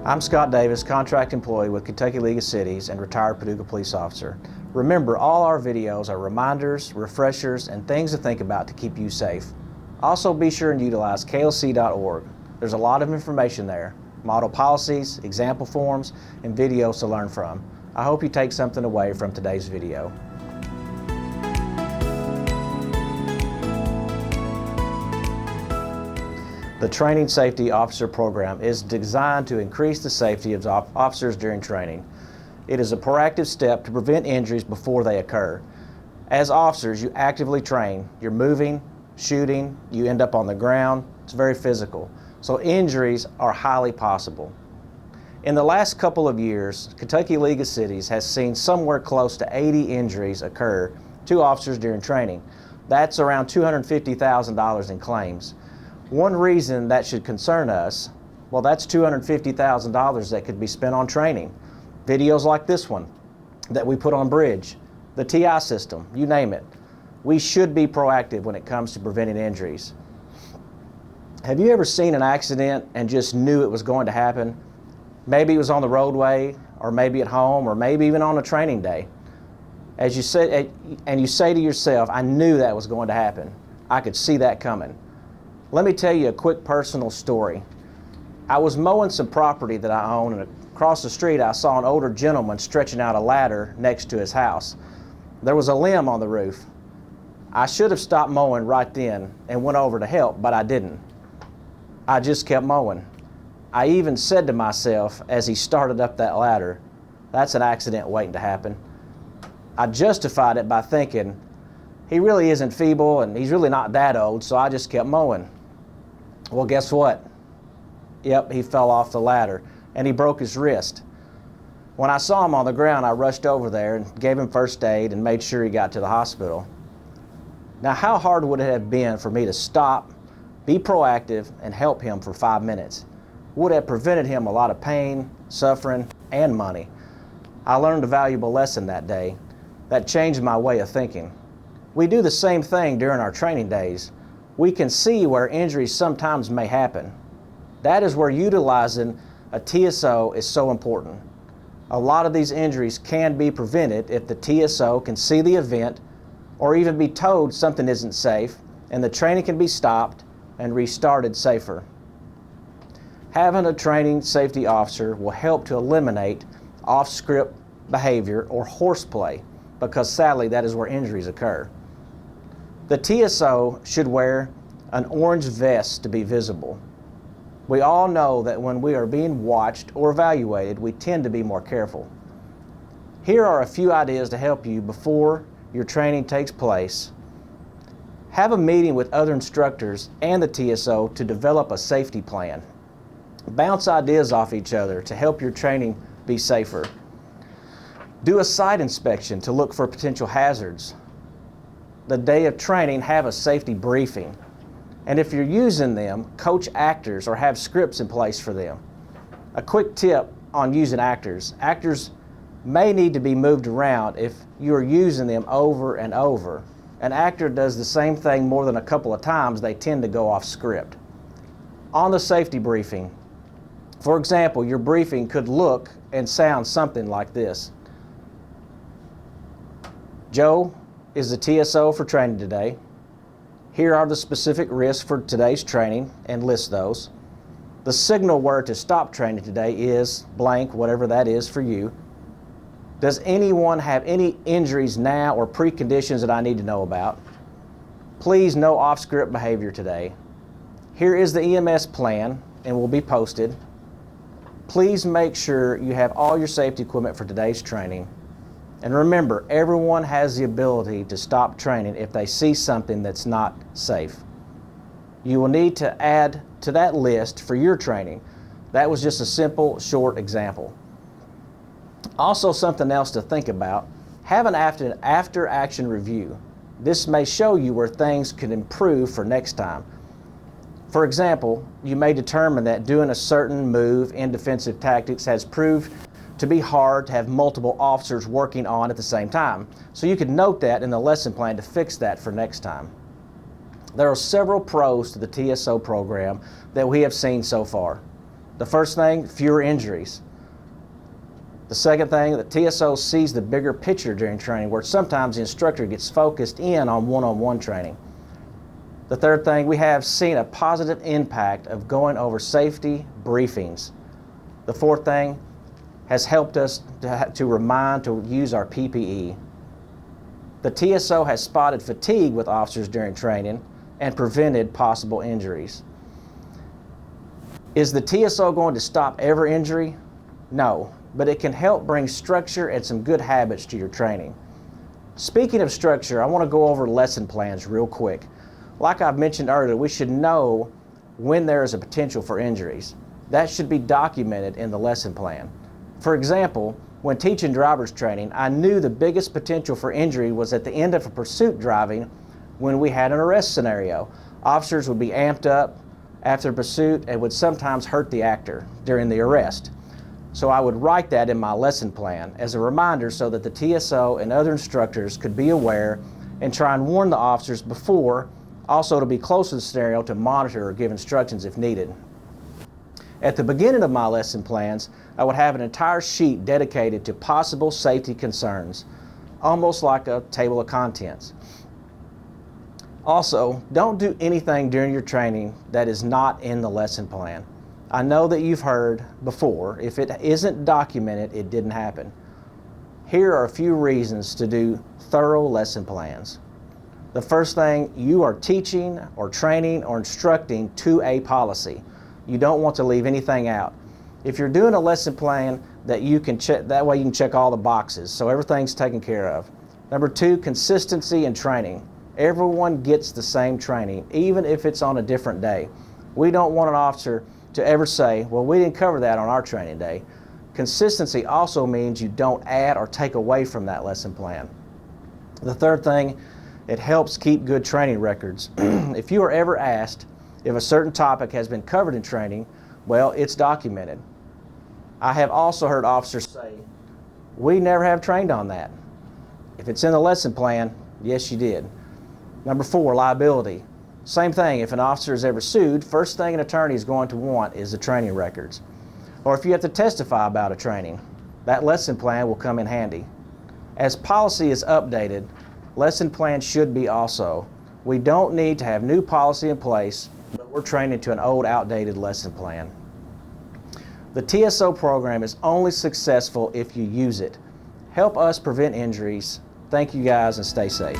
I'm Scott Davis, contract employee with Kentucky League of Cities and retired Paducah police officer. Remember, all our videos are reminders, refreshers, and things to think about to keep you safe. Also, be sure and utilize klc.org. There's a lot of information there, model policies, example forms, and videos to learn from. I hope you take something away from today's video. The Training Safety Officer Program is designed to increase the safety of officers during training. It is a proactive step to prevent injuries before they occur. As officers, you actively train. You're moving, shooting, you end up on the ground. It's very physical. So injuries are highly possible. In the last couple of years, Kentucky League of Cities has seen somewhere close to 80 injuries occur to officers during training. That's around $250,000 in claims. One reason that should concern us, well, that's $250,000 that could be spent on training. Videos like this one that we put on Bridge, the TI system, you name it. We should be proactive when it comes to preventing injuries. Have you ever seen an accident and just knew it was going to happen? Maybe it was on the roadway, or maybe at home, or maybe even on a training day. As you say, and you say to yourself, I knew that was going to happen. I could see that coming. Let me tell you a quick personal story. I was mowing some property that I own, and across the street I saw an older gentleman stretching out a ladder next to his house. There was a limb on the roof. I should have stopped mowing right then and went over to help, but I didn't. I just kept mowing. I even said to myself as he started up that ladder, that's an accident waiting to happen. I justified it by thinking, he really isn't feeble and he's really not that old, so I just kept mowing. Well, guess what? Yep, he fell off the ladder and he broke his wrist. When I saw him on the ground, I rushed over there and gave him first aid and made sure he got to the hospital. Now, how hard would it have been for me to stop, be proactive, and help him for 5 minutes? Would have prevented him a lot of pain, suffering, and money. I learned a valuable lesson that day that changed my way of thinking. We do the same thing during our training days. We can see where injuries sometimes may happen. That is where utilizing a TSO is so important. A lot of these injuries can be prevented if the TSO can see the event or even be told something isn't safe, and the training can be stopped and restarted safer. Having a training safety officer will help to eliminate off-script behavior or horseplay, because sadly that is where injuries occur. The TSO should wear an orange vest to be visible. We all know that when we are being watched or evaluated, we tend to be more careful. Here are a few ideas to help you before your training takes place. Have a meeting with other instructors and the TSO to develop a safety plan. Bounce ideas off each other to help your training be safer. Do a site inspection to look for potential hazards. The day of training, have a safety briefing. And if you're using them, coach actors or have scripts in place for them. A quick tip on using actors. Actors may need to be moved around if you are using them over and over. An actor does the same thing more than a couple of times, they tend to go off script. On the safety briefing, for example, your briefing could look and sound something like this. Joe is the TSO for training today. Here are the specific risks for today's training, and list those. The signal word to stop training today is blank, whatever that is for you. Does anyone have any injuries now or preconditions that I need to know about? Please, no off-script behavior today. Here is the EMS plan and will be posted. Please make sure you have all your safety equipment for today's training. And remember, everyone has the ability to stop training if they see something that's not safe. You will need to add to that list for your training. That was just a simple, short example. Also, something else to think about, have an after-action review. This may show you where things can improve for next time. For example, you may determine that doing a certain move in defensive tactics has proved to be hard to have multiple officers working on at the same time. So you could note that in the lesson plan to fix that for next time. There are several pros to the TSO program that we have seen so far. The first thing, fewer injuries. The second thing, the TSO sees the bigger picture during training, where sometimes the instructor gets focused in on one-on-one training. The third thing, we have seen a positive impact of going over safety briefings. The fourth thing has helped us to remind to use our PPE. The TSO has spotted fatigue with officers during training and prevented possible injuries. Is the TSO going to stop every injury? No, but it can help bring structure and some good habits to your training. Speaking of structure, I want to go over lesson plans real quick. Like I've mentioned earlier, we should know when there is a potential for injuries. That should be documented in the lesson plan. For example, when teaching driver's training, I knew the biggest potential for injury was at the end of a pursuit driving when we had an arrest scenario. Officers would be amped up after pursuit and would sometimes hurt the actor during the arrest. So I would write that in my lesson plan as a reminder so that the TSO and other instructors could be aware and try and warn the officers before, also to be close to the scenario to monitor or give instructions if needed. At the beginning of my lesson plans, I would have an entire sheet dedicated to possible safety concerns, almost like a table of contents. Also, don't do anything during your training that is not in the lesson plan. I know that you've heard before, if it isn't documented, it didn't happen. Here are a few reasons to do thorough lesson plans. The first thing, you are teaching or training or instructing to a policy. You don't want to leave anything out. If you're doing a lesson plan that you can check, that way you can check all the boxes, so everything's taken care of. Number two, consistency in training. Everyone gets the same training, even if it's on a different day. We don't want an officer to ever say, well, we didn't cover that on our training day. Consistency also means you don't add or take away from that lesson plan. The third thing, it helps keep good training records. If you are ever asked if a certain topic has been covered in training, well, it's documented. I have also heard officers say, we never have trained on that. If it's in the lesson plan, yes, you did. Number four, liability. Same thing, if an officer is ever sued, first thing an attorney is going to want is the training records. Or if you have to testify about a training, that lesson plan will come in handy. As policy is updated, lesson plan should be also. We don't need to have new policy in place, but we're training to an old, outdated lesson plan. The TSO program is only successful if you use it. Help us prevent injuries. Thank you guys and stay safe.